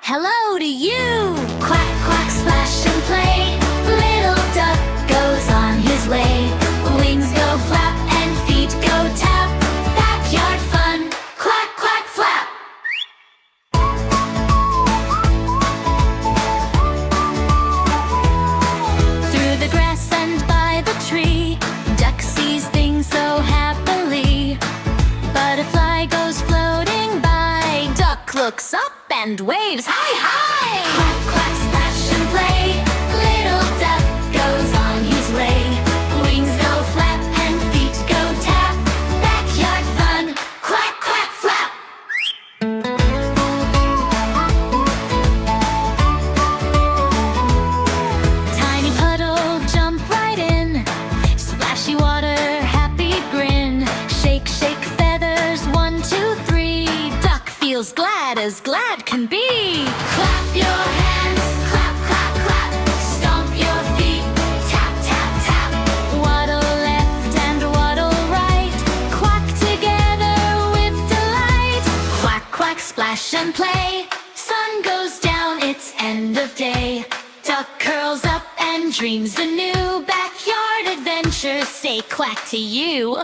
hello to you. Quack, quack, splash and play. Little duck goes on his way. Wings go flap and feet go tap. Backyard fun, quack, quack, flap. Through the grass and by the tree, duck sees things so happily. Butterfly goes floating by. Duck looks up and waves hi, hi. Quack, quack, splash and play. Little duck goes on his way. Wings go flap and feet go tap. Backyard fun, quack, quack, flap. Tiny puddle, jump right in. Splashy water, happy grin. Shake, shake feathers, 1, 2, 3. Duck feels glad as glad can be. Clap your hands, clap, clap, clap. Stomp your feet, tap, tap, tap. Waddle left and waddle right. Quack together with delight. Quack, quack, splash and play. Sun goes down, it's end of day. Duck curls up and dreams a new backyard adventure. Say quack to you.